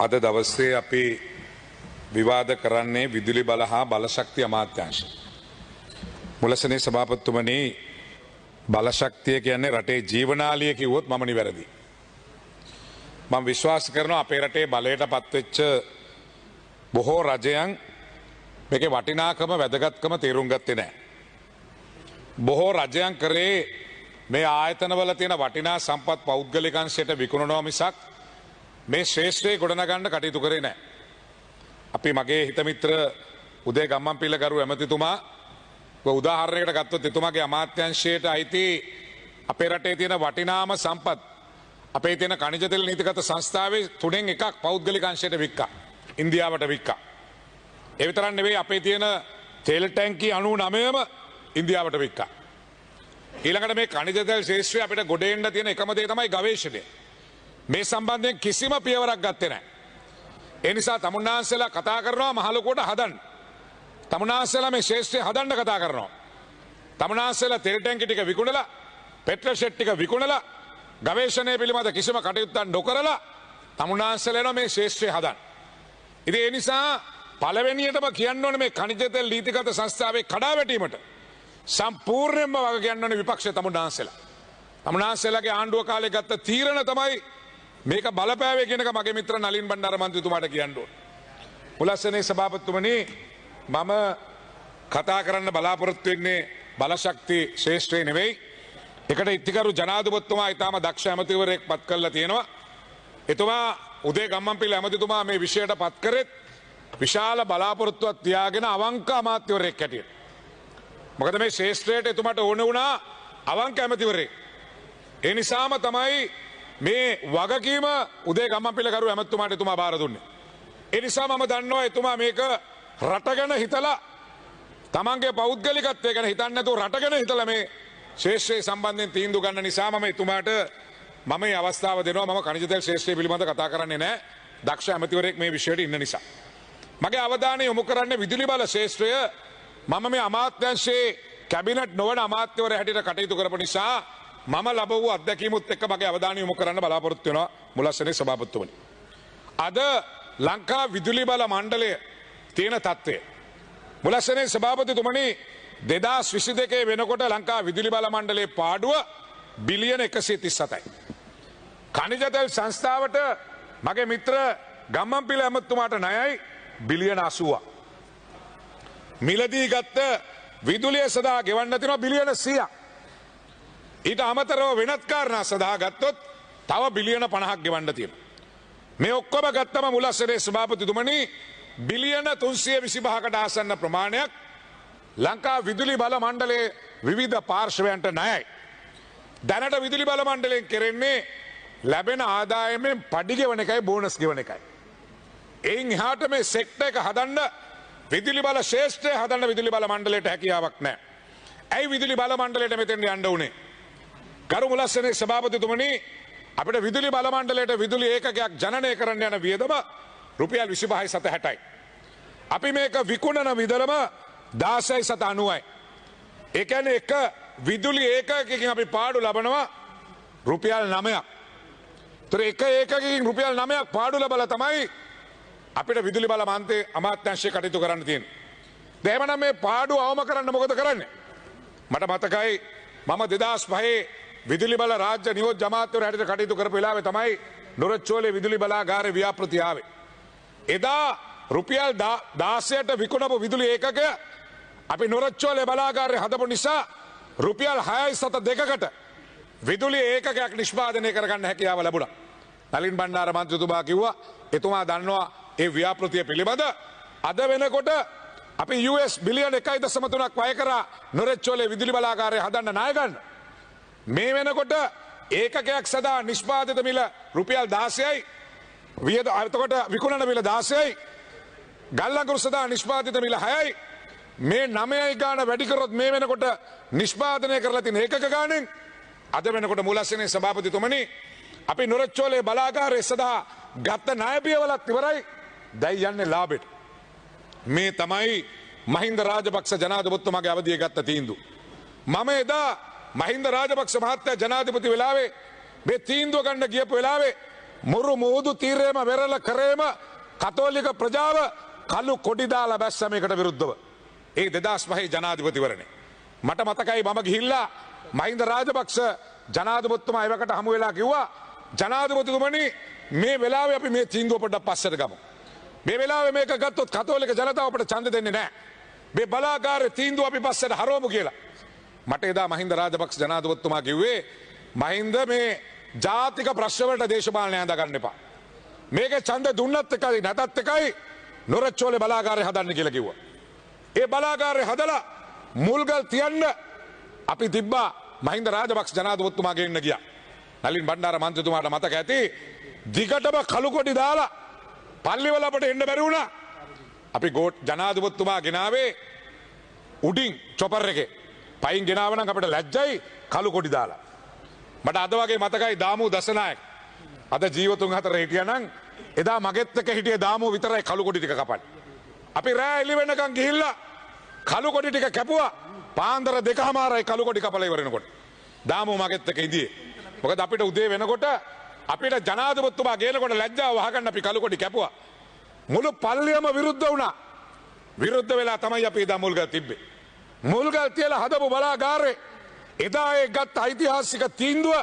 අද දවසේ අපි විවාද කරන්නේ විදුලි බල හා බලශක්ති අමාත්‍යාංශය. මුලසනේ සභාපතිතුමනි, බලශක්තිය කියන්නේ රටේ ජීවනාලිය කිව්වොත් මම නිවැරදි. මම විශ්වාස කරනවා අපේ රටේ බලයට පත්වෙච්ච බොහෝ රජයන් මේකේ වටිනාකම වැදගත්කම තේරුම් ගත්තේ නැහැ. බොහෝ රජයන් කරේ මේ ආයතනවල තියෙන වටිනා සම්පත් පෞද්ගලිකංශයට විකුණනවා මිසක් මේ ශ්‍රේෂ්ඨයේ ගොඩනගන්න කටයුතු කරේ නැහැ. අපි මගේ හිතමිත්‍ර උදේ ගම්මන්පිල ගරු ඇමතිතුමා උදාහරණයකට ගත්තොත් එතුමාගේ අමාත්‍යාංශයට අයිති අපේ රටේ තියෙන වටිනාම සම්පත් අපේ තියෙන ඛනිජ තෙල් නීතිගත සංස්ථාවේ 3න් 1ක් පෞද්ගලික අංශයට වික්කා. ඉන්දියාවට වික්කා. ඒ විතරක් නෙවෙයි අපේ තියෙන තෙල් ටැංකි 99ම ඉන්දියාවට වික්කා. ඊළඟට මේ ඛනිජ තෙල් ශේෂ්ත්‍රය අපිට ගොඩ එන්න තියෙන එකම දේ තමයි ගවේෂණය. මේ සම්බන්ධයෙන් කිසිම පියවරක් ගත්තේ නැහැ. ඒ නිසා තමුන්නාන්සලා කතා කරනවා මහලොකුවට හදන්න. තමුන්නාන්සලා මේ ශේෂ්ත්‍රය හදන්න කතා කරනවා. තමුන්නාන්සලා තෙල් ටැංකි ටික විකුණලා, පෙට්‍රල් ෂෙඩ් ටික විකුණලා, ගවේෂණය පිළිබඳ කිසිම කටයුත්තක් නොකරලා තමුන්නාන්සලා එනවා මේ ශේෂ්ත්‍රය හදන්න. ඉතින් ඒ නිසා පළවෙනියටම කියන්න ඕනේ මේ ඛනිජ තෙල් නීතිගත සංස්ථාවේ කඩාවැටීමට සම්පූර්ණයෙන්ම වග කියන්න ඕනේ විපක්ෂ තමුන්නාන්සලා. තමුන්නාන්සලාගේ ආණ්ඩුව කාලේ ගත්ත තීරණ තමයි මේක බලපෑවේ කියන එක මගේ මිත්‍ර නලින් බණ්ඩාර මන්ත්‍රීතුමාට කියන්න ඕනේ. මුලස්සනේ සභාපතිතුමනි, මම කතා කරන්න බලාපොරොත්තු වෙන්නේ බලශක්ති ශේෂ්ත්‍රය නෙවෙයි. එකට ඉතිකරු ජනාධිපතිතුමා ඊටම දක්ෂ ඇමතිවරයෙක් පත් කරලා තියෙනවා. එතුමා උදේ ගම්මන්පිල ඇමතිතුමා මේ විෂයට පත් කරෙත් විශාල බලාපොරොත්තුවක් තියාගෙන අවංක අමාත්‍යවරයෙක් හැටියට. මොකද මේ ශේෂ්ත්‍රයට එතුමාට ඕන වුණා අවංක ඇමතිවරයෙක්. ඒ නිසාම තමයි මේ වගකීම උදේ ගම්මන්පිල කරු ඇමතිතුමාට එතුමා බාර දුන්නේ. ඒ නිසා මම දන්නවා එතුමා මේක රට ගැන හිතලා, තමන්ගේ පෞද්ගලිකත්වය ගැන හිතන්නේ නැතුව රට ගැන හිතලා මේ ශේෂ්ත්‍රය සම්බන්ධයෙන් තීන්දුව ගන්න නිසා මම එතුමාට මේ අවස්ථාව දෙනවා. මම ඛනිජ තෙල් ශේෂ්ත්‍රය පිළිබඳව කතා කරන්නේ නැහැ. දක්ෂ ඇමතිවරයෙක් මේ විෂයට ඉන්න නිසා. මගේ අවධානය යොමු කරන්නේ විදුලි බල ශේෂ්ත්‍රය. මම මේ අමාත්‍යාංශයේ කැබිනට් නොවන අමාත්‍යවරයා හැටියට කටයුතු කරපු නිසා මම ලැබවූ අත්දැකීමුත් එක්ක මගේ අවධානය යොමු කරන්න බලාපොරොත්තු වෙනවා මුලස්සනේ සභාපතිතුමනි. අද ලංකා විදුලි බල මණ්ඩලය තියෙන තත්ත්වය. මුලස්සනේ සභාපතිතුමනි, 2022 වෙනකොට ලංකා විදුලි බල මණ්ඩලයේ පාඩුව බිලියන 137යි. ඛනිජ තෙල් සංස්ථාවට මගේ මිත්‍ර ගම්මන්පිල ඇමතිතුමාට ණයයි බිලියන 80ක්. මිලදී ගත්ත විදුලිය සඳහා ගෙවන්න තියෙනවා බිලියන 100ක්. ඊට අමතරව වෙනත් කාරණා සඳහා ගත්තොත් තව බිලියන 50ක් ගෙවන්න තියෙනවා. මේ ඔක්කොම ගත්තම මුලස්සනේ සභාපතිතුමනි බිලියන 325කට ආසන්න ප්‍රමාණයක් ලංකා විදුලි බල මණ්ඩලයේ විවිධ පාර්ශවයන්ට ණයයි. දැනට විදුලි බල මණ්ඩලයෙන් කෙරෙන්නේ ලැබෙන ආදායමෙන් පඩි ගෙවන එකයි බෝනස් ගෙවන එකයි. එයින් එහාට මේ සෙක්ටර් එක හදන්න, විදුලි බල ශේෂ්ත්‍රය හදන්න විදුලි බල මණ්ඩලයට හැකියාවක් නැහැ. ඇයි විදුලි බල මණ්ඩලයට මෙතෙන් යන්න උනේ? ගරු මුලස්සනේ සභාපතිතුමනි, අපිට විදුලි බල මණ්ඩලයට විදුලි ඒකකයක් ජනනය කරන්න යන වියදම රුපියල් 25.60යි. අපි මේක විකුණන විදලම 16.90යි. ඒ කියන්නේ එක විදුලි ඒකකයකින් අපි පාඩු ලබනවා රුපියල් 9ක්. ඒතර එක ඒකකයකින් රුපියල් 9ක් පාඩු ලබලා තමයි අපිට විදුලි බල අමාත්‍යාංශය කටයුතු කරන්න තියෙන්නේ. එහෙමනම් මේ පාඩු අවම කරන්න මොකද කරන්නේ? මට මතකයි මම 2005 විදුලි බල රාජ්‍ය නියෝජ්‍ය අමාත්‍යවරයා හැටියට කටයුතු කරපු වෙලාවේ තමයි නොරොච්චෝලේ විදුලි බලාගාරේ ව්‍යාපෘති ආවේ. එදා රුපියල් 16ට විකුණපු විදුලි ඒකකය අපි නොරොච්චෝලේ බලාගාරේ හදපු නිසා රුපියල් 6.2කට විදුලි ඒකකයක් නිෂ්පාදනය කරගන්න හැකියාව ලැබුණා. නලින් බණ්ඩාර මන්ත්‍රීතුමා කිව්වා එතුමා දන්නවා ඒ ව්‍යාපෘතිය පිළිබඳ. අද වෙනකොට අපි US බිලියන 1.3ක් වැය කරා නොරොච්චෝලේ විදුලි බලාගාරය හදන්න ණය ගන්න. මේ වෙනකොට ඒකකයක් සදා නිෂ්පාදිත මිල රුපියල් 16යි. එතකොට විකුණන මිල 16යි. ගල්ලංගුරු සදා නිෂ්පාදිත මිල 6යි. මේ 9යි ගාන වැඩි කරොත් මේ වෙනකොට නිෂ්පාදනය කරලා තියෙන ඒකක ගානෙන් අද වෙනකොට මුලස්සනේ සභාපතිතුමනි අපි නොරොච්චෝලේ බලාගාරය සදා ගත්ත ණය පියවලක් ඉවරයි. දැන් යන්නේ ලාභෙට. මේ තමයි මහින්ද රාජපක්ෂ ජනාධිපතිතුමාගේ අවදියේ ගත්ත තීන්දුව. මම එදා මහින්ද රාජපක්ෂ මහත්තයා ජනාධිපති වෙලාවේ මේ තීන්දුව ගන්න ගියපු වෙලාවේ මුරු මුහුදු තීරයේම වෙරළ කරේම කතෝලික ප්‍රජාව කළු කොඩි දාලා බැස්ස මේකට විරුද්ධව. ඒ 2005 ජනාධිපතිවරණේ. මට මතකයි මම ගිහිල්ලා මහින්ද රාජපක්ෂ ජනාධිපතිතුමා එවකට හමු වෙලා කිව්වා ජනාධිපතිතුමනි මේ වෙලාවේ අපි මේ තීන්දුව පොඩ්ඩක් පස්සට ගමු. මේ වෙලාවේ මේක ගත්තොත් කතෝලික ජනතාව අපට ඡන්ද දෙන්නේ නැහැ. මේ බලාගාරේ තීන්දුව අපි පස්සට හරවමු කියලා. මට එදා මහින්ද රාජපක්ෂ ජනාධිපතිතුමා කිව්වේ මහින්ද මේ ජාතික ප්‍රශ්න වලට දේශපාලනය හදා ගන්න එපා. මේකේ ඡන්ද දුන්නත් එකයි නැතත් එකයි නොරච්චෝලේ බලාගාරය හදන්න කියලා කිව්වා. ඒ බලාගාරය හදලා මුල්ගල් තියන්න අපි තිබ්බා මහින්ද රාජපක්ෂ ජනාධිපතිතුමා ගෙන්න ගියා. නලින් බණ්ඩාර මන්ත්‍රීතුමාට මතක ඇති දිගටම කළු කොටි දාලා පල්ලිවල අපට එන්න බැරි වුණා. අපි ජනාධිපතිතුමා ගෙනාවේ උඩින් චොපර් එකේ. පයින් ගෙනාව නම් අපිට ලැජ්ජයි කළු කොටි දාලා. මට අද වගේ මතකයි දාමු දසනායක. අද ජීවතුන් හතර හිටියා නම් එදා මගෙත් එක්ක හිටියේ දාමු විතරයි කළු කොටි ටික කපන්නේ. අපි රෑ එළි වෙනකන් ගිහිල්ලා කළු කොටි ටික කැපුවා. පාන්දර 2:00යි කළු කොටි කපලා ඉවරනකොට. දාමු මගෙත් එක්ක ඉදියේ. මොකද අපිට උදේ වෙනකොට අපිට ජනාධිපතිතුමා ගේනකොට ලැජ්ජාව වහගන්න අපි කළු කොටි කැපුවා. මුළු පල්ලියම විරුද්ධ වුණා. විරුද්ධ වෙලා තමයි අපි එදා මුල්ගල් තිබ්බේ. මුල්ගල් තියලා හදපු බලාගාරේ එදා ඒ ගත් ඓතිහාසික තීන්දුව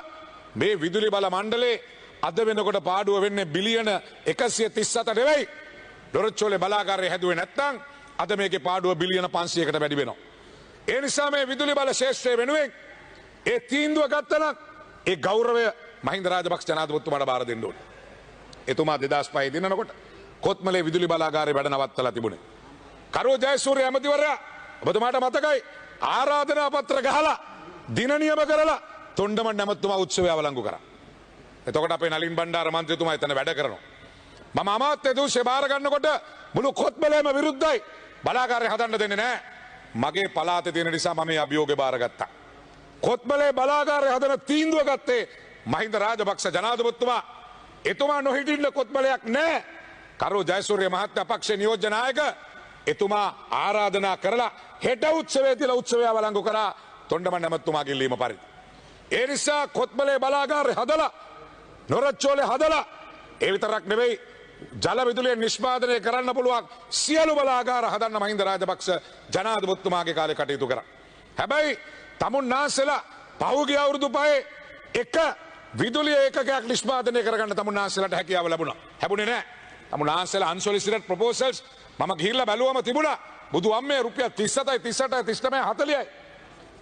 මේ විදුලි බල මණ්ඩලේ අද වෙනකොට පාඩුව වෙන්නේ බිලියන 137 නෙවෙයි. ඩොරච්චෝලේ බලාගාරය හැදුවේ නැත්නම් අද මේකේ පාඩුව බිලියන 500කට වැඩි වෙනවා. ඒ නිසා මේ විදුලි බල ශේෂ්ත්‍රය වෙනුවෙන් ඒ තීන්දුව ගත්තනම් ඒ ගෞරවය මහින්ද රාජපක්ෂ ජනාධිපතිතුමාට බාර දෙන්න ඕනේ. එතුමා 2005 දිනනකොට කොත්මලේ විදුලි බලාගාරය වැඩ නවත්තලා තිබුණේ. කරෝ ජයසූරිය ඇමතිවරයා ඔබතුමාට මතකයි ආරාධනා පත්‍ර ගහලා දින නියම කරලා තොණ්ඩමන් ඇමතිතුමා උත්සවය අවලංගු කරා. එතකොට අපේ නලින් බණ්ඩාර මන්ත්‍රීතුමා එතන වැඩ කරනවා. මම අමාත්‍ය දූෂ්‍ය බාර ගන්නකොට මුළු කොත්මලේම විරුද්ධයි. බලාගාරය හදන්න දෙන්නේ නැහැ. මගේ පළාතේ තියෙන නිසා මම මේ අභියෝගය බාරගත්තා. කොත්මලේ බලාගාරය හදන තීන්දුව ගත්තේ මහින්ද රාජපක්ෂ ජනාධිපතිතුමා. එතුමා නොහිටින්න කොත්මලයක් නැහැ. කරෝ ජයසූරිය මහත්මයා පක්ෂ නියෝජ්‍ය නායක එතුමා ආරාධනා කරලා හෙට උත්සවයේ තියලා උත්සවය අවලංගු කරා තොණ්ඩමන් ඇමතිතුමාගේ ඉල්ලීම පරිදි. ඒ නිසා කොත්මලේ බලාගාරය හදලා නොරච්චෝලේ හදලා ඒ විතරක් නෙවෙයි ජල විදුලිය නිෂ්පාදනය කරන්න පුළුවන් සියලු බලාගාර හදන්න මහින්ද රාජපක්ෂ ජනාධිපතිතුමාගේ කාලේ කටයුතු කරා. හැබැයි තමුන්නාන්සේලා පහුගිය අවුරුදු පහේ එක විදුලිය ඒකකයක් නිෂ්පාදනය කරගන්න තමුන්නාන්සේලාට හැකියාව ලැබුණා. හැබුණේ නැහැ. තමුන්නාන්සේලා අන්සොලිසිටඩ් ප්‍රොපෝසල්ස් මම ගිහිල්ලා බැලුවම තිබුණා. බුදු අම්මේ රුපියල් 37යි 38යි 39යි 40යි.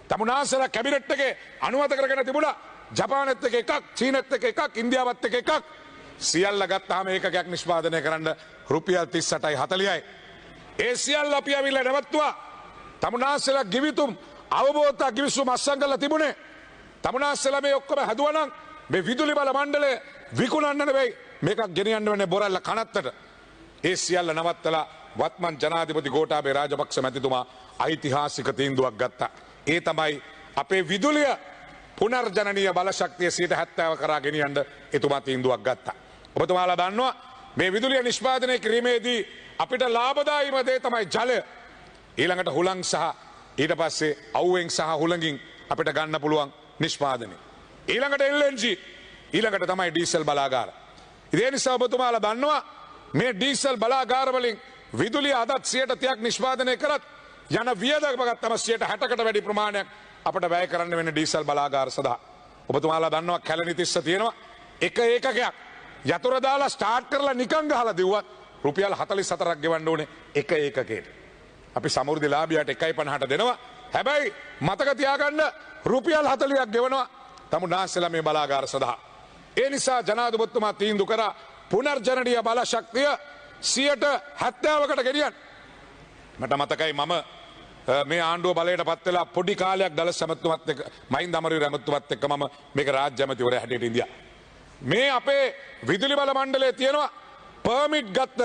තමුන්නාන්සේලා කැබිනට් එකේ අනුමත කරගෙන තිබුණා. ජපානෙත් එක එකක්, චීනෙත් එක එකක්, ඉන්දියාවත් එක එකක්. සියල්ල ගත්තාම ඒකකයක් නිෂ්පාදනය කරන්න රුපියල් 38යි 40යි. ඒ සියල්ල අපි අවිල්ල නැවතුවා. තමුන්නාන්සේලා ගිවිතුම් අවබෝධතා ගිවිසුම් අත්සන් කරලා තිබුණේ. තමුන්නාන්සේලා මේ ඔක්කොම හදුවනම් මේ විදුලි බල මණ්ඩලය විකුණන්න නෙවෙයි මේකක් ගෙනියන්න වෙන්නේ බොරැල්ල කනත්තට. ඒ සියල්ල නවත්තලා වත්මන් ජනාධිපති ගෝඨාභය රාජපක්ෂ මැතිතුමා ඓතිහාසික තීන්දුවක් ගත්තා. ඒ තමයි අපේ විදුලිය පුනර්ජනනීය බල ශක්තිය 70% කරා ගෙනියන්න එතුමා තීන්දුවක් ගත්තා. ඔබතුමාලා දන්නවා මේ විදුලිය නිෂ්පාදනය කිරීමේදී අපිට ලාභදායීම දේ තමයි ජලය. ඊළඟට හුලං සහ ඊට පස්සේ අවුවෙන් සහ හුළඟින් අපිට ගන්න පුළුවන් නිෂ්පාදනය. ඊළඟට LNG ඊළඟට තමයි ඩීසල් බලාගාර. ඒ නිසා ඔබතුමාලා දන්නවා මේ ඩීසල් බලාගාර වලින් විදුලිය අදත් 100%ක් නිෂ්පාදනය කරත් යන වියදම ගත්තම 60%කට වැඩි ප්‍රමාණයක් අපට වැය කරන්න වෙන ඩීසල් බලාගාර සඳහා. ඔබතුමාලා දන්නවා කැලණි තිස්ස තියෙනවා එක ඒකකයක් යතුරු දාලා ස්ටාර්ට් කරලා නිකන් ගහලා දිව්වත් රුපියල් 44ක් ගෙවන්න ඕනේ එක ඒකකයට. අපි සමෘද්ධි ලාභියාට 1.50ට දෙනවා. හැබැයි මතක තියාගන්න රුපියල් 40ක් ගෙවනවා තමුන්නාන්සේලා මේ බලාගාර සඳහා. ඒ නිසා ජනාධිපතිතුමා තීන්දුව කරා පුනර්ජනනීය බල ශක්තිය 70%කට ගෙනියන්න. මට මතකයි මම මේ ආණ්ඩුව බලයට පත් වෙලා පොඩි කාලයක් දලස් ඇමතුමත් එක්ක මහින්ද අමරවීර ඇමතුමත් එක්ක මම මේක රාජ්‍ය ඇමතිවරයා හැටියට ඉඳියා. මේ අපේ විදුලි බල මණ්ඩලයේ තියෙනවා පර්මිට් ගත්ත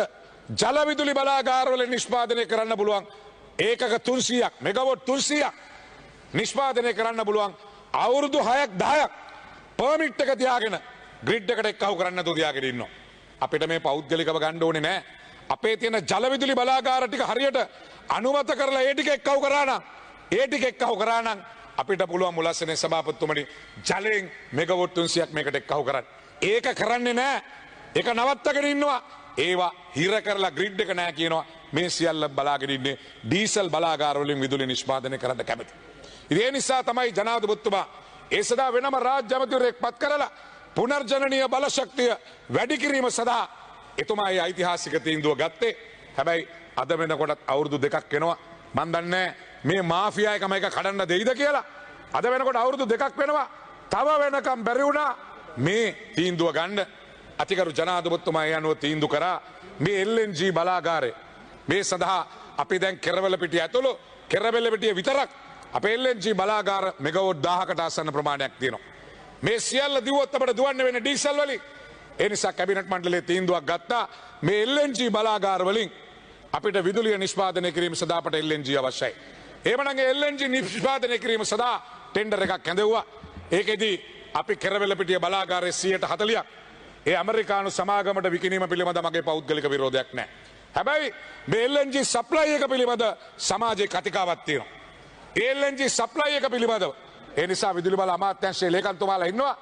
ජල විදුලි බලාගාරවල නිෂ්පාදනය කරන්න පුළුවන් ඒකක 300ක් මෙගාවොට් 300ක් නිෂ්පාදනය කරන්න පුළුවන් අවුරුදු 6ක් 10ක් පර්මිට් එක තියාගෙන ග්‍රිඩ් එකට එක්කහුව කරන්න නැතුව තියාගෙන ඉන්නවා. අපිට මේ පෞද්ගලිකව ගන්න ඕනේ නැහැ. අපේ තියෙන ජල විදුලි බලාගාර ටික හරියට අනුමත කරලා ඒ ටික එක්කහුව කරා නම් අපිට පුළුවන් මුලස්සනේ සභාපතිතුමනි ජලයෙන් මෙගාවොට් 300ක් මේකට එක්කහුව කරන්න. ඒක කරන්නේ නැහැ ඒක නවත්තගෙන ඉන්නවා. ඒවා හිර කරලා ග්‍රිඩ් එක නෑ කියනවා. මේ සියල්ල බලාගෙන ඉන්නේ ඩීසල් බලාගාර වලින් විදුලි නිෂ්පාදනය කරන්න කැමති. ඉතින් ඒ නිසා තමයි ජනාධිපතිතුමා ඒ සඳහා වෙනම රාජ්‍ය අමාත්‍යවරයෙක් පත් කරලා පුනර්ජනනීය බලශක්තිය වැඩි කිරීම සඳහා එතුමා ඒ ඓතිහාසික තීන්දුව ගත්තේ. හැබැයි අද වෙනකොටත් අවුරුදු දෙකක් වෙනවා. මන් දන්නේ මේ මාෆියා එකම එක කඩන්න දෙයිද කියලා. අද වෙනකොට අවුරුදු දෙකක් වෙනවා. තව වෙනකම් බැරි වුණා මේ තීන්දුව ගන්න. අතිගරු ජනාධිපතිතුමා ඒ අනුව තීන්දුව කරා මේ LNG බලාගාරය මේ සඳහා අපි දැන් කෙරවලපිටිය ඇතුළු කෙරවලපිටිය විතරක් අපේ LNG බලාගාර මෙගවොට් 1000කට ආසන්න ප්‍රමාණයක් තියෙනවා. මේ සියල්ල දිව්වොත් අපිට දුවන්න වෙන ඩීසල් වලින්. ඒ නිසා කැබිනට් මණ්ඩලයේ තීන්දුවක් ගත්තා මේ LNG බලාගාර වලින් අපිට විදුලිය නිෂ්පාදනය කිරීම සඳහා අපට LNG අවශ්‍යයි. එහෙමනම් ඒ LNG නිෂ්පාදනය කිරීම සඳහා ටෙන්ඩර් එකක් ඇඳෙව්වා. ඒකෙදි අපි කෙරවලපිටිය බලාගාරයේ 40%ක් ඒ ඇමරිකානු සමාගමට විකිණීම පිළිබඳ මගේ පෞද්ගලික විරෝධයක් නැහැ. හැබැයි මේ LNG සප්ලයි එක පිළිබඳ සමාජයේ කතිකාවක් තියෙනවා. ඒ LNG සප්ලයි එක පිළිබඳව ඒ නිසා විදුලි බල අමාත්‍යාංශයේ ලේකම්තුමාලා ඉන්නවා.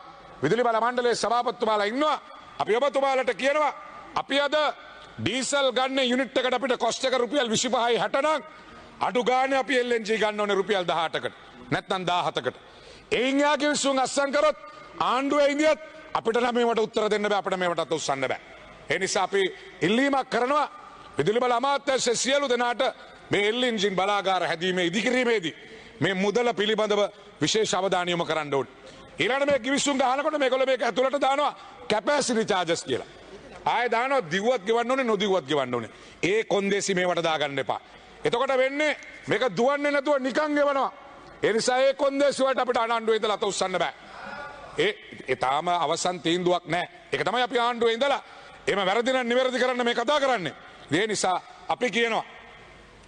විදුලි බල මණ්ඩලයේ සභාපතිතුමාලා ඉන්නවා. අපි ඔබතුමාලට කියනවා අපි අද ඩීසල් ගන්න යුනිට් එකට අපිට කොස්ට් එක රුපියල් 25යි 60 නම් අඩු ගානේ අපි LNG ගන්න ඕනේ රුපියල් 18කට නැත්නම් 17කට. එයින් යාගේ විසුන් අස්සම් කරොත් ආණ්ඩුවේ ඉඳියත් අපිට නම් මේවට උත්තර දෙන්න බෑ. අපිට මේවටත් උස්සන්න බෑ. ඒ නිසා අපි ඉල්ලීමක් කරනවා විදුලි බල අමාත්‍යාංශයේ සියලු දෙනාට මේ LNG බලාගාර හැදීමේ ඉදිකිරීමේදී මේ මුදල පිළිබඳව විශේෂ අවධානය යොමු කරන්න ඕනේ. ඊළඟට මේ කිවිසුම් ගහනකොට මේගොල්ලෝ මේක ඇතුළට දානවා කැපැසිටි චාර්ජස් කියලා. ආයෙ දානවා දිව්වත් ගෙවන්න ඕනේ නොදිව්වත් ගෙවන්න ඕනේ. ඒ කොන්දේසි මේවට දාගන්න එපා. එතකොට වෙන්නේ මේක දුවන්නේ නැතුව නිකන් ගෙවනවා. ඒ නිසා ඒ කොන්දේසි වලට අපිට ආණ්ඩුවේ ඉඳලා අත උස්සන්න බෑ. ඒ තාම අවසන් තීන්දුවක් නැහැ. ඒක තමයි අපි ආණ්ඩුවේ ඉඳලා එහෙම වැරදි නම් නිවැරදි කරන්න මේ කතා කරන්නේ. ඒ නිසා අපි කියනවා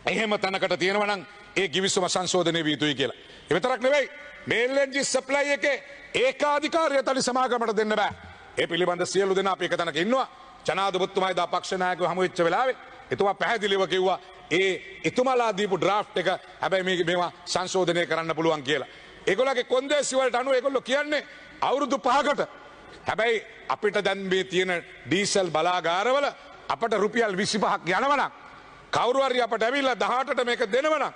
එහෙම තැනකට තියෙනවා නම් ඒ කිවිසුම සංශෝධනය විය යුතුයි කියලා. ඒ විතරක් නෙවෙයි මේ LNG සප්ලයි එකේ ඒකාධිකාරිය තනි සමාගමකට දෙන්න බෑ. ඒ පිළිබඳ සියලු දෙනා අපි එක තැනක ඉන්නවා. ජනාධිපතිතුමායි දා පක්ෂ නායකයෝ හමු වෙච්ච වෙලාවේ එතුමා පැහැදිලිව කිව්වා එතුමාලා දීපු ඩ්‍රාෆ්ට් එක හැබැයි මේවා සංශෝධනය කරන්න පුළුවන් කියලා. ඒගොල්ලෝගේ කොන්දේසි වලට අනුව ඒගොල්ලෝ කියන්නේ අවුරුදු 5කට. හැබැයි අපිට දැන් මේ තියෙන ඩීසල් බලාගාරවල අපට රුපියල් 25ක් යනවනම් කවුරු හරි අපට ඇවිල්ලා 18ට මේක දෙනවනම්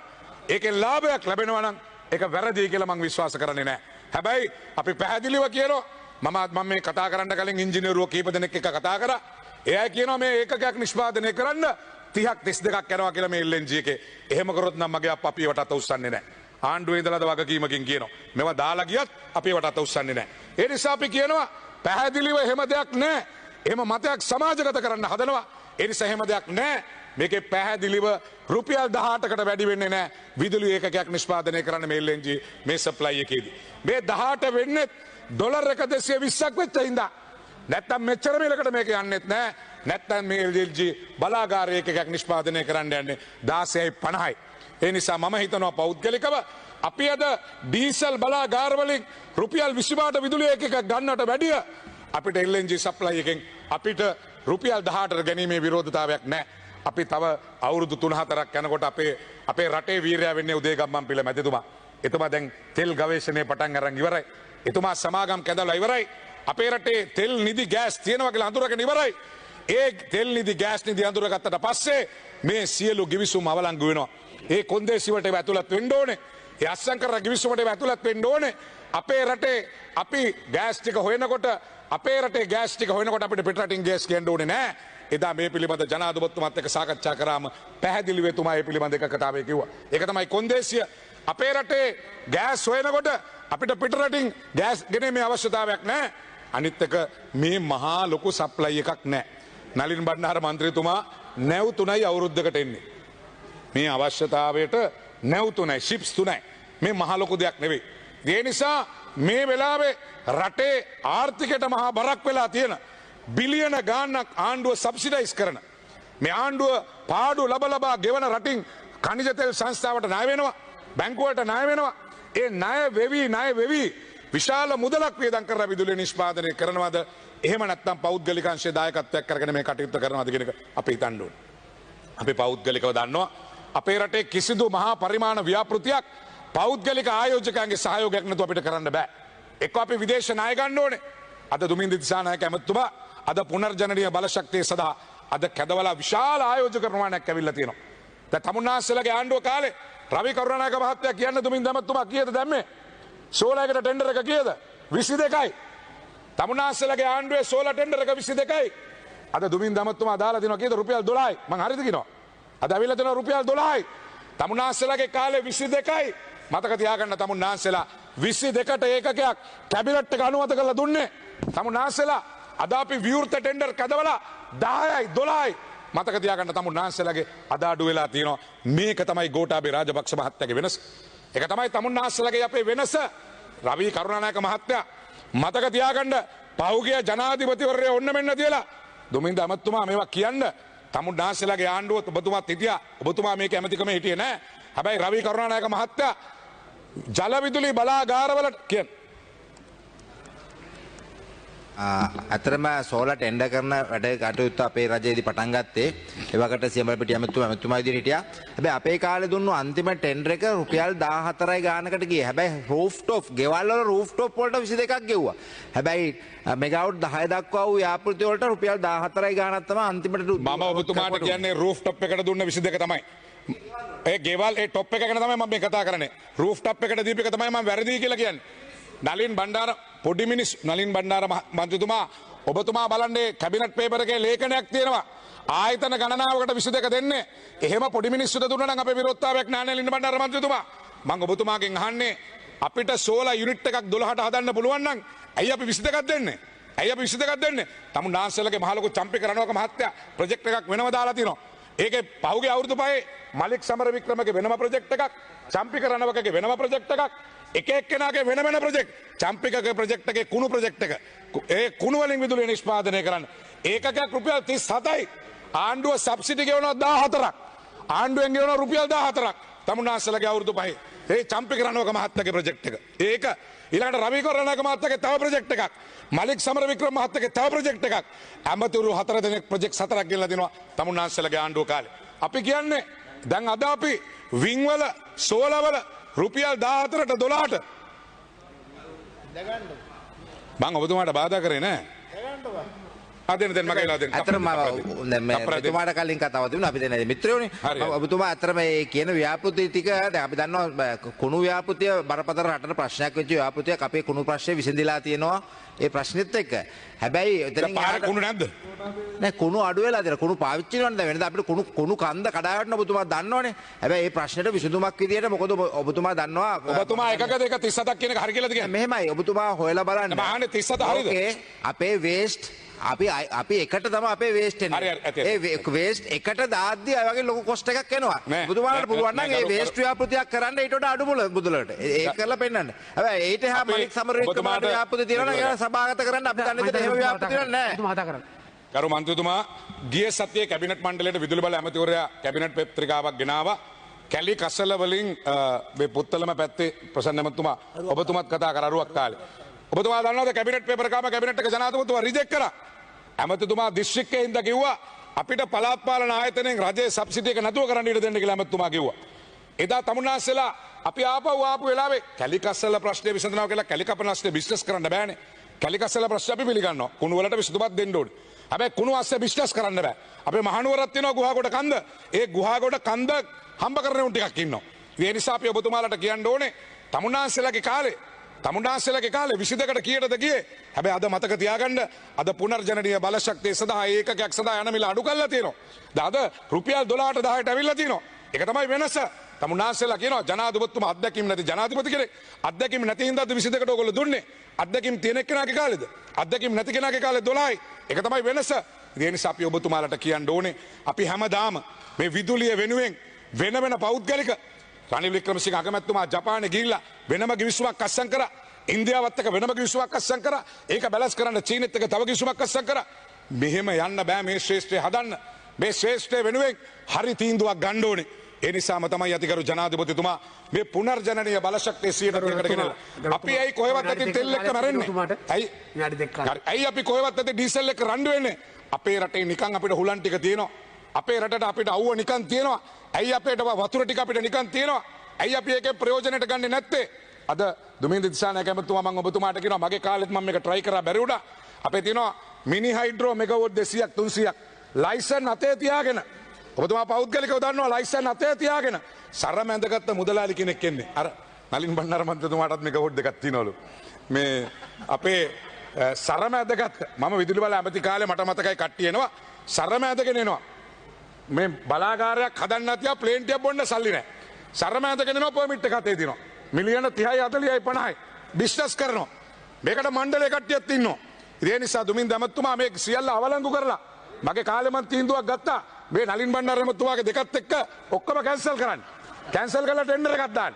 ඒකෙන් ලාභයක් ලැබෙනවා නම් ඒක වැරදි කියලා මම විශ්වාස කරන්නේ නැහැ. හැබැයි අපි පැහැදිලිව කියනවා මම මේ කතා කරන්න කලින් ඉංජිනේරුවෝ කීප දෙනෙක් එක්ක කතා කරා. එයා කියනවා මේ ඒකකයක් නිෂ්පාදනය කරන්න 30ක් 32ක් යනවා කියලා මේ LNG එකේ. එහෙම කරොත් නම් මගේ අපි ඒවට අත උස්සන්නේ නැහැ. ආණ්ඩුවේ ඉඳලාද වගකීමකින් කියනවා. මේවා දාලා ගියත් අපි ඒවට අත උස්සන්නේ නැහැ. ඒ නිසා අපි කියනවා පැහැදිලිව එහෙම දෙයක් නැහැ. එහෙම මතයක් සමාජගත කරන්න හදනවා. ඒ නිසා එහෙම දෙයක් නැහැ. මේකේ පැහැදිලිව රුපියල් 18කට වැඩි වෙන්නේ නැහැ විදුලි ඒකකයක් නිෂ්පාදනය කරන්න මේ LNG මේ සප්ලයි එකේදී. මේ 18 වෙන්නේ ඩොලර් 120ක් වෙච්ච හින්දා. නැත්තම් මෙච්චර මිලකට මේක යන්නේත් නැහැ. නැත්තම් මේ LNG බලාගාර ඒකකයක් නිෂ්පාදනය කරන්න යන්නේ 16.50යි. ඒ නිසා මම හිතනවා පෞද්ගලිකව අපි අද ඩීසල් බලාගාර වලින් රුපියල් 25ට විදුලි ඒකකයක් ගන්නට වැඩිය අපිට LNG සප්ලයි එකෙන් අපිට රුපියල් 18ට ගැනීමේ විරෝධතාවයක් නැහැ. අපි තව අවුරුදු 3-4ක් යනකොට අපේ රටේ වීරයා වෙන්නේ උදේගම්මන් පිළ මැතිතුමා. එතුමා දැන් තෙල් ගවේෂණය පටන් අරන් ඉවරයි. එතුමා සමාගම් කැඳවලා ඉවරයි. අපේ රටේ තෙල් නිදි ගෑස් තියෙනවා කියලා අඳුරගෙන ඉවරයි. ඒ තෙල් නිදි ගෑස් නිදි අඳුරගත්තට පස්සේ මේ සියලු ගිවිසුම් අවලංගු වෙනවා. ඒ කොන්දේසි වලට ඒව ඇතුළත් වෙන්න ඕනේ. ඒ අස්සම් කරන ගිවිසුම් වලට ඒව ඇතුළත් වෙන්න ඕනේ. අපේ රටේ අපි ගෑස් ටික හොයනකොට අපේ රටේ ගෑස් ටික හොයනකොට අපිට පිටරටින් ගෑස් ගන්න ඕනේ නැහැ. එදා මේ පිළිබඳ ජනාධිපතිතුමාත් එක්ක සාකච්ඡා කරාම පැහැදිලිව එතුමා මේ පිළිබඳ එක කතාවේ කිව්වා. ඒක තමයි කොන්දේසිය. අපේ රටේ ගෑස් හොයනකොට අපිට පිටරටින් ගෑස් ගෙනීමේ අවශ්‍යතාවයක් නැහැ. අනිත් එක මේ මහා ලොකු සප්ලයි එකක් නැහැ. නලින් බණ්ඩාර මන්ත්‍රීතුමා නැව් 3යි අවුරුද්දකට එන්නේ. මේ අවශ්‍යතාවයට නැව් 3යි ෂිප්ස් 3යි. මේ මහා ලොකු දෙයක් නෙවෙයි. ඒ නිසා මේ වෙලාවේ රටේ ආර්ථිකයට මහා බරක් වෙලා තියෙන බිලියන ගාණක් ආණ්ඩුව සබ්සිඩයිස් කරන මේ ආණ්ඩුව පාඩු ලබා ගෙවන රටින් ඛනිජ තෙල් සංස්ථාවට ණය වෙනවා බැංකුවට ණය වෙනවා ඒ ණය වෙවි විශාල මුදලක් වියදම් කරලා විදුලිය නිෂ්පාදනය කරනවද එහෙම නැත්නම් පෞද්ගලික අංශයේ දායකත්වයක් කරගෙන මේ කටයුත්ත කරනවද කියන එක අපි හිතන්න ඕනේ. අපි පෞද්ගලිකව දන්නවා අපේ රටේ කිසිදු මහා පරිමාණ ව්‍යාපෘතියක් පෞද්ගලික ආයෝජකයන්ගේ සහයෝගයක් නැතුව අපිට කරන්න බෑ. එක්ක අපි විදේශ ණය ගන්න ඕනේ. අද දුමින්ද දිසානායක ඇමතුමා අද පුනර්ජනනීය බලශක්තිය සඳහා අද කැදවලා විශාල ආයෝජක ප්‍රමාණයක් ඇවිල්ලා තියෙනවා. දැන් තමුන්නාන්සේලාගේ ආණ්ඩුව කාලේ රවි කරුණානායක මහත්තයා කියන්න දුමින් දමතුමා කීයද දැම්මේ? සෝලායකට ටෙන්ඩර් එක කීයද? 22යි. තමුන්නාන්සේලාගේ ආණ්ඩුවේ සෝලා ටෙන්ඩර් එක 22යි. අද දුමින් දමතුමා දාලා දිනවා කීයද? රුපියල් 12යි. මං හරිද කියනවා? අද ඇවිල්ලා තියෙනවා රුපියල් 12යි. තමුන්නාන්සේලාගේ කාලේ 22යි. මතක තියාගන්න තමුන්නාන්සේලා 22ට ඒකකයක් කැබිනට් එක අනුමත කරලා දුන්නේ. තමුන්නාන්සේලා අද අපි විවෘත ටෙන්ඩර් කැදවලා 10යි 12යි. මතක තියාගන්න තමුන්නාන්සේලාගේ අද අඩු වෙලා තියෙනවා. මේක තමයි ගෝඨාභය රාජපක්ෂ මහත්තයාගේ වෙනස. ඒක තමයි තමුන්නාන්සේලාගේ අපේ වෙනස. රවි කරුණානායක මහත්තයා මතක තියාගන්න පෞගිය ජනාධිපතිවරයා ඔන්න මෙන්න තියලා දුමින්ද අමතුමා මේවා කියන්න තමුන්නාන්සේලාගේ ආණ්ඩුවත් ඔබතුමාත් හිටියා. ඔබතුමා මේක ඇමතිකම හිටියේ නෑ. හැබැයි රවි කරුණානායක මහත්තයා ජල විදුලි බලාගාරවලට කියන්න. අතරම සෝලා ටෙන්ඩර් කරන වැඩ කටයුත්ත අපේ රජයේදී පටන් ගත්තේ එවකට සියඹලපිටිය ඇමතුමා විදිහට හිටියා. හැබැයි අපේ කාලේ දුන්නු අන්තිම ටෙන්ඩර් එක රුපියල් 14යි ගානකට ගියේ. හැබැයි රූෆ්ටොප් ගෙවල් වල රූෆ්ටොප් වලට 22ක් ගෙව්වා. හැබැයි මෙගාවට් 10 දක්වා වූ ව්‍යාපෘති වලට රුපියල් 14යි ගානක් තමයි අන්තිමට මම ඔබතුමාට කියන්නේ රූෆ්ටොප් එකට දුන්න 22 තමයි. ඒ ගෙවල් ඒ টොප් එක ගැන තමයි මම මේ කතා කරන්නේ. රූෆ්ටොප් එකට දීප එක තමයි මම වැරදි කියලා කියන්නේ. නලින් බණ්ඩාර පොඩි මිනිස් නලින් බණ්ඩාර මන්ත්‍රීතුමා ඔබතුමා බලන්නේ කැබිනට් පේපර් එකේ ලේඛනයක් තියෙනවා. ආයතන ගණනාවකට 22 දෙන්නේ. එහෙම පොඩි මිනිස්සුන්ට දුන්නා නම් අපේ විරෝධතාවයක් නෑ නලින් බණ්ඩාර මන්ත්‍රීතුමා. මම ඔබතුමාගෙන් අහන්නේ අපිට සෝලා යුනිට් එකක් 12ට හදන්න පුළුවන් නම් ඇයි අපි 22ක් දෙන්නේ? ඇයි අපි 22ක් දෙන්නේ? තමුන්නාන්සේලාගේ මහ ලොකු චම්පික රණවක මහත්තයා ප්‍රොජෙක්ට් එකක් වෙනම දාලා තියෙනවා. ඒකේ පහුගිය අවුරුදු පහේ මලික් සමරවික්‍රමගේ වෙනම ප්‍රොජෙක්ට් එකක්, චම්පික රණවකගේ වෙනම ප්‍රොජෙක්ට් එකක්, එක එක්කෙනාගේ වෙන වෙන ප්‍රොජෙක්ට්. චම්පිකගේ ප්‍රොජෙක්ට් එකේ කුණු ප්‍රොජෙක්ට් එක. ඒ කුණු වලින් විදුලිය නිෂ්පාදනය කරන්න. ඒකකයක් රුපියල් 37යි. ආණ්ඩුව සබ්සිඩි ගෙවනවා 14ක්. ආණ්ඩුවෙන් ගෙවනවා රුපියල් 14ක්. තමුන්නාන්සේලාගේ අවුරුදු පහේ. ඒ චම්පික රණවක මහත්තයාගේ ප්‍රොජෙක්ට් එක. ඒක ඊළඟට රවි කරුණානායක මහත්තයාගේ තව ප්‍රොජෙක්ට් එකක්. මලික් සමරවික්‍රම මහත්තයාගේ තව ප්‍රොජෙක්ට් එකක්. ඇමතිවරු 4 දෙනෙක් ප්‍රොජෙක්ට් 4ක් ගෙනලා දෙනවා තමුන්නාන්සේලාගේ ආණ්ඩුව කාලේ. අපි කියන්නේ දැන් අද අපි වින් වල සෝලා වල රුපියල් 14ට 12ට මං ඔබතුමාට බාධා කරේ නෑ. අදෙන් දැන් මගේ ලාදෙන්. අතරම ඔබතුමාට කලින් කතාව තිබුණා අපි දැන් මිත්‍රයෝනේ. ඔබතුමා අතරම මේ කියන ව්‍යාපෘති ටික දැන් අපි දන්නවා කුණු ව්‍යාපෘතිය බරපතල රටට ප්‍රශ්නයක් වෙච්ච ව්‍යාපෘතියක් අපේ කුණු ප්‍රශ්නේ විසඳලා තියෙනවා. ඒ ප්‍රශ්නෙත් එක්ක. හැබැයි එතනින් පාර කුණු නැද්ද? නෑ කුණු අඩු වෙලා තියෙනවා. කුණු පාවිච්චි කරනවා දැන් වෙනදා අපිට කුණු කන්ද කඩා වැටෙන ඔබතුමා දන්නවනේ. හැබැයි මේ ප්‍රශ්නෙට විසඳුමක් විදියට මොකද ඔබතුමා දන්නවා ඔබතුමා එකකද එක 37ක් කියන එක හරි කියලාද කියන්නේ? මෙහෙමයි ඔබතුමා හොයලා බලන්න. මම අහන්නේ 37 හරිද? ඕකේ අපේ වේස්ට් අපි එකට තමයි අපේ වේස්ට් එන්නේ. ඒ වේස්ට් එකට දාද්දි අය වගේ ලොකු කොස්ට් එකක් එනවා. ඔබතුමාලට පුළුවන් නම් ඒ වේස්ට් ව්‍යාපෘතියක් කරන්න ඊට වඩා අඩු මුදලට. ඒක කරලා පෙන්නන්න. හැබැයි ඊට එහා මලික් සමරවික්‍රමට ව්‍යාපෘති තියෙනවා නම් ඒක සභාගත කරන්න අපි දන්නේ නැහැ එහෙම ව්‍යාපෘතියක් නැහැ. කරු මන්ත්‍රීතුමා ගිය සතියේ කැබිනට් මණ්ඩලයට විදුලි බල ඇමතිවරයා කැබිනට් පත්‍රිකාවක් ගෙනාවා. කැලි කසල වලින් මේ පුත්තලම පැත්තේ ප්‍රසන්න ඇමතුමා ඔබතුමත් කතා කරරුවක් කාලේ. ඔබතුමා දන්නවද කැබිනට් පේපර් එකම කැබිනට් එක ජනාධිපතිතුමා රිජෙක්ට් කරා. ඇමතිතුමා දිස්ත්‍රික්කයේ ඉඳ කිව්වා අපිට පළාත් පාලන ආයතනයෙන් රජයේ සබ්සිඩි එක නැතුව කරන්න ඉඩ දෙන්න කියලා ඇමතිතුමා කිව්වා. එදා තමුන්නාන්සේලා අපි ආපු වෙලාවේ කැලි කසල ප්‍රශ්නේ විසඳනවා කියලා කැලි කපන ප්‍රශ්නේ බිස්නස් කරන්න බෑනේ. කැලි කසල ප්‍රශ්නේ අපි පිළිගන්නවා. කුණු වලට විසඳුමක් දෙන්න ඕනේ. හැබැයි කුණු අස්සේ බිස්නස් කරන්න බෑ. අපේ මහනුවරත් තියෙනවා ගුහාගොඩ කන්ද. ඒ ගුහාගොඩ කන්ද හම්බ කරන උන් ටිකක් ඉන්නවා. ඒ නිසා අපි ඔබතුමාලට කියන්න ඕනේ තමුන්නාන්සේලාගේ කාලේ 22කට කීයටද ගියේ? හැබැයි අද මතක තියාගන්න අද පුනර්ජනනීය බලශක්තිය සඳහා ඒකකයක් සඳහා යන මිල අඩු කරලා තියෙනවා. අද රුපියල් 12ට 10ට ඇවිල්ලා තියෙනවා. ඒක තමයි වෙනස. තමුන්නාන්සේලා කියනවා ජනාධිපතිතුමා අත්දැකීම් නැති ජනාධිපති කෙනෙක්. අත්දැකීම් නැති හින්දාද 22කට ඕගොල්ලෝ දුන්නේ. අත්දැකීම් තියෙන කෙනාගේ කාලෙද? අත්දැකීම් නැති කෙනාගේ කාලේ 12යි. ඒක තමයි වෙනස. ඒ නිසා අපි ඔබතුමාලට කියන්න ඕනේ අපි හැමදාම මේ විදුලිය වෙනුවෙන් වෙන පෞද්ගලික රනිල් වික්‍රමසිංහ අගමැතිතුමා ජපානයේ ගිහිල්ලා වෙනම ගිවිසුමක් අත්සන් කරා. ඉන්දියාවත් එක්ක වෙනම ගිවිසුමක් අත්සන් කරා. ඒක බැලන්ස් කරන්න චීනෙත් එක්ක තව ගිවිසුමක් අත්සන් කරා. මෙහෙම යන්න බෑ මේ ශ්‍රේෂ්ඨය හදන්න. මේ ශ්‍රේෂ්ඨය වෙනුවෙන් හරි තීන්දුවක් ගන්න ඕනේ. ඒ නිසාම තමයි අතිගරු ජනාධිපතිතුමා මේ පුනර්ජනනීය බලශක්තිය 100%කට ගෙනල්ලා. අපි ඇයි කොහෙවත් ඇති තෙල් එක්ක මැරෙන්නේ? ඇයි අපි කොහෙවත් ඇති ඩීසල් එක්ක රණ්ඩු වෙන්නේ? අපේ රටේ නිකන් අපිට හුලන් ටික තියෙනවා. අපේ රටට අපිට අවුව නිකන් තියෙනවා. ඇයි අපේට වතුර ටික අපිට නිකන් තියෙනවා? ඇයි අපි ඒකේ ප්‍රයෝජනෙට ගන්නේ නැත්තේ? අද දුමින්ද දිසානායක ඇමතුමා මම ඔබතුමාට කියනවා මගේ කාලෙත් මම මේක try කරා බැරි වුණා. අපේ තියෙනවා මිනි හයිඩ්‍රෝ මෙගවොට් 200ක් 300ක් ලයිසන් අතේ තියාගෙන ඔබතුමා පෞද්ගලිකව දන්නවා ලයිසන් අතේ තියාගෙන සරම ඇඳගත්ත මුදලාලි කෙනෙක් එන්නේ. අර නලින් බණ්ඩාර මන්ත්‍රතුමාටත් මෙගවොට් දෙකක් තියෙනවලු. මේ අපේ සරම ඇඳගත්ත මම විදුලි බල ඇමති කාලේ මට මතකයි කට්ටිය එනවා සරම ඇඳගෙන එනවා. මේ බලාගාරයක් හදන්න තියා ප්ලේන් ටිකක් බොන්න සල්ලි නැහැ. සරම ඇඳගෙන එනවා පර්මිට් එක අතේ තියෙනවා. මිලියන 30යි 40යි 50යි බිස්නස් කරනවා. මේකට මණ්ඩලයේ කට්ටියක් ඉන්නවා. ඒ නිසා දුමින්ද ඇමතුමා මේ සියල්ල අවලංගු කරලා මගේ කාලේ මන් තීන්දුවක් ගත්තා මේ නලින් බණ්ඩාර ඇමතුමාගේ දෙකත් එක්ක ඔක්කොම කැන්සල් කරන්න. කැන්සල් කරලා ටෙන්ඩර් එකක් දාන්න.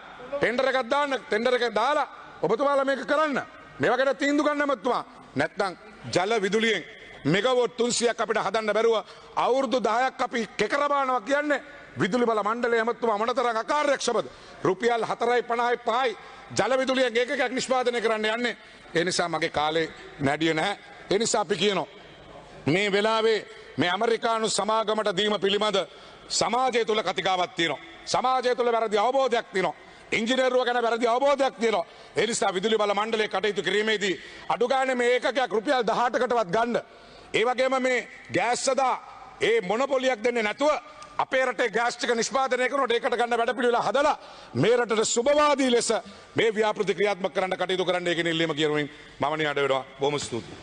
ටෙන්ඩර් එක දාලා ඔබතුමාලා මේක කරන්න. මේවා ගැන තීන්දුව ගන්න ඇමතුමා. නැත්නම් ජල විදුලියෙන් මෙගවොට් 300ක් අපිට හදන්න බැරුව අවුරුදු 10ක් අපි කෙකර බානවා කියන්නේ විදුලි බල මණ්ඩලයේ ඇමතුමා මොනතරම් අකාර්යක්ෂමද? රුපියල් 4යි 50යි 5යි ජල විදුලියෙන් ඒකකයක් නිෂ්පාදනය කරන්න යන්නේ. ඒ නිසා මගේ කාලේ නැඩිය නැහැ. ඒ නිසා අපි කියනවා මේ වෙලාවේ මේ ඇමරිකානු සමාගමට දීම පිළිබඳ සමාජය තුළ කතිකාවක් තියෙනවා. සමාජය තුළ වැරදි අවබෝධයක් තියෙනවා. ඉංජිනේරුව ගැන වැරදි අවබෝධයක් තියෙනවා. ඒ නිසා විදුලි බල මණ්ඩලයේ කටයුතු කිරීමේදී අඩු ගානේ මේ ඒකකයක් රුපියල් 18කටවත් ගන්න. ඒ වගේම මේ ගෑස් සදා ඒ මොනොපොලියක් දෙන්නේ නැතුව අපේ රටේ ගෑස් ටික නිෂ්පාදනය කරනකොට ඒකට ගන්න වැඩපිළිවෙල හදලා මේ රටට සුබවාදී ලෙස මේ ව්‍යාපෘති ක්‍රියාත්මක කරන්න කටයුතු කරන්න කියන ඉල්ලීම කියනමින් මම නිහඬ වෙනවා. බොහොම ස්තුතියි.